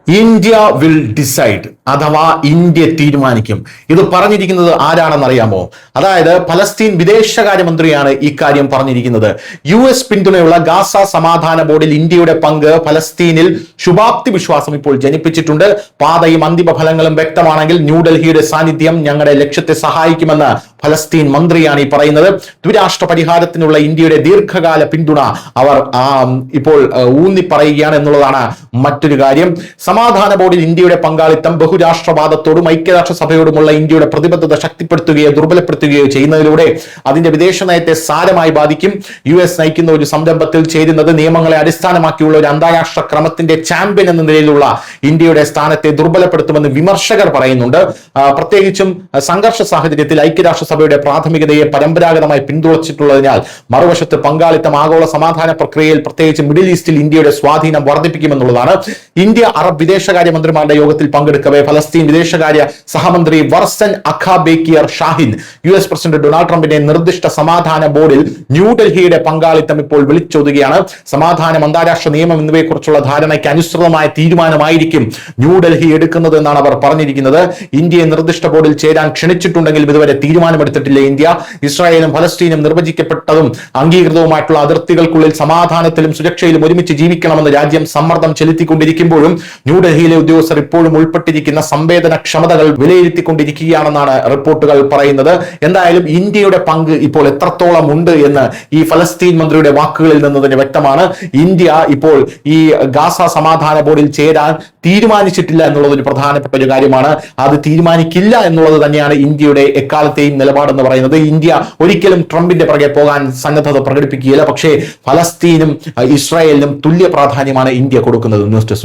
India will decide അഥവാ India തീരുമാനിക്കും. ഇത് പറഞ്ഞിരിക്കുന്നത് ആരാണെന്നറിയാമോ? അതായത് ഫലസ്തീൻ വിദേശകാര്യമന്ത്രിയാണ് ഇക്കാര്യം പറഞ്ഞിരിക്കുന്നത്. US പിന്തുണയുള്ള ഗാസ സമാധാന ബോർഡിൽ ഇന്ത്യയുടെ പങ്ക് ഫലസ്തീനിൽ ശുഭാപ്തി വിശ്വാസം ഇപ്പോൾ ജനിപ്പിച്ചിട്ടുണ്ട്. പാതയും അന്തിമ ഫലങ്ങളും വ്യക്തമാണെങ്കിൽ ന്യൂഡൽഹിയുടെ സാന്നിധ്യം ഞങ്ങളുടെ ലക്ഷ്യത്തെ സഹായിക്കുമെന്ന് ഫലസ്തീൻ മന്ത്രിയാണ് ഈ പറയുന്നത്. ദ്വിരാഷ്ട്ര പരിഹാരത്തിനുള്ള ഇന്ത്യയുടെ ദീർഘകാല പിന്തുണ അവർ ഇപ്പോൾ ഊന്നി പറയുകയാണ് എന്നുള്ളതാണ് മറ്റൊരു കാര്യം. സമാധാന ബോർഡിൽ ഇന്ത്യയുടെ പങ്കാളിത്തം ബഹുരാഷ്ട്രവാദത്തോടും ഐക്യരാഷ്ട്രസഭയോടുമുള്ള ഇന്ത്യയുടെ പ്രതിബദ്ധത ശക്തിപ്പെടുത്തുകയോ ദുർബലപ്പെടുത്തുകയോ ചെയ്യുന്നതിലൂടെ അതിന്റെ വിദേശ നയത്തെ സാരമായി ബാധിക്കും. US നയിക്കുന്ന ഒരു സംരംഭത്തിൽ ചേരുന്നത് നിയമങ്ങളെ അടിസ്ഥാനമാക്കിയുള്ള ഒരു അന്താരാഷ്ട്ര ക്രമത്തിന്റെ ചാമ്പ്യൻ എന്ന നിലയിലുള്ള ഇന്ത്യയുടെ സ്ഥാനത്തെ ദുർബലപ്പെടുത്തുമെന്ന് വിമർശകർ പറയുന്നുണ്ട്. പ്രത്യേകിച്ചും സംഘർഷ സാഹചര്യത്തിൽ ഐക്യരാഷ്ട്രസഭയുടെ പ്രാഥമികതയെ പരമ്പരാഗതമായി പിന്തുണച്ചിട്ടുള്ളതിനാൽ മറുവശത്ത് പങ്കാളിത്തം ആഗോള സമാധാന പ്രക്രിയയിൽ പ്രത്യേകിച്ച് മിഡിൽ ഈസ്റ്റിൽ ഇന്ത്യയുടെ സ്വാധീനം വർദ്ധിപ്പിക്കുമെന്നുള്ളതാണ്. ഇന്ത്യ അറബ് വിദേശകാര്യമന്ത്രിമാരുടെ യോഗത്തിൽ പങ്കെടുക്കവേ ഫലസ്തീൻ വിദേശകാര്യ സഹമന്ത്രി വർസൻ അഖാബേക്കിയർ ഷാഹിൻ US പ്രസിഡന്റ് ഡൊണാൾഡ് ട്രംപിന്റെ നിർദ്ദിഷ്ട സമാധാന ബോർഡിൽ ന്യൂഡൽഹിയുടെ പങ്കാളിത്തം ഇപ്പോൾ വിളിച്ചോതുകയാണ്. സമാധാനം, അന്താരാഷ്ട്ര നിയമം എന്നിവയെക്കുറിച്ചുള്ള ധാരണയ്ക്ക് അനുസൃതമായ തീരുമാനമായിരിക്കും ന്യൂഡൽഹി എടുക്കുന്നത് എന്നാണ് അവർ പറഞ്ഞിരിക്കുന്നത്. ഇന്ത്യയെ നിർദ്ദിഷ്ട ബോർഡിൽ ചേരാൻ ക്ഷണിച്ചിട്ടുണ്ടെങ്കിലും ഇതുവരെ തീരുമാനമെടുത്തിട്ടില്ല ഇന്ത്യ. ഇസ്രായേലും ഫലസ്തീനും നിർവചിക്കപ്പെട്ടതും അംഗീകൃതവുമായിട്ടുള്ള അതിർത്തികൾക്കുള്ളിൽ സമാധാനത്തിലും സുരക്ഷയിലും ഒരുമിച്ച് ജീവിക്കണമെന്ന് രാജ്യം സമ്മർദ്ദം ചെലുത്തിക്കൊണ്ടിരിക്കുമ്പോഴും ന്യൂഡൽഹിയിലെ ഉദ്യോഗസ്ഥർ ഇപ്പോഴും ഉൾപ്പെട്ടിരിക്കുന്ന സംവേദനക്ഷമതകൾ വിലയിരുത്തിക്കൊണ്ടിരിക്കുകയാണെന്നാണ് റിപ്പോർട്ടുകൾ പറയുന്നത്. എന്തായാലും ഇന്ത്യയുടെ പങ്ക് ഇപ്പോൾ എത്രത്തോളം ഉണ്ട് എന്ന് ഈ ഫലസ്തീൻ മന്ത്രിയുടെ വാക്കുകളിൽ നിന്ന് തന്നെ വ്യക്തമാണ്. ഇന്ത്യ ഇപ്പോൾ ഈ ഗാസ സമാധാന ബോർഡിൽ ചേരാൻ തീരുമാനിച്ചിട്ടില്ല എന്നുള്ളത് ഒരു പ്രധാനപ്പെട്ട ഒരു കാര്യമാണ്. അത് തീരുമാനിക്കില്ല എന്നുള്ളത് തന്നെയാണ് ഇന്ത്യയുടെ എക്കാലത്തെയും നിലപാടെന്ന് പറയുന്നത്. ഇന്ത്യ ഒരിക്കലും ട്രംപിന്റെ പുറകെ പോകാൻ സന്നദ്ധത പ്രകടിപ്പിക്കുകയില്ല. പക്ഷേ ഫലസ്തീനും ഇസ്രായേലിനും തുല്യ പ്രാധാന്യമാണ് ഇന്ത്യ കൊടുക്കുന്നത്. News desk.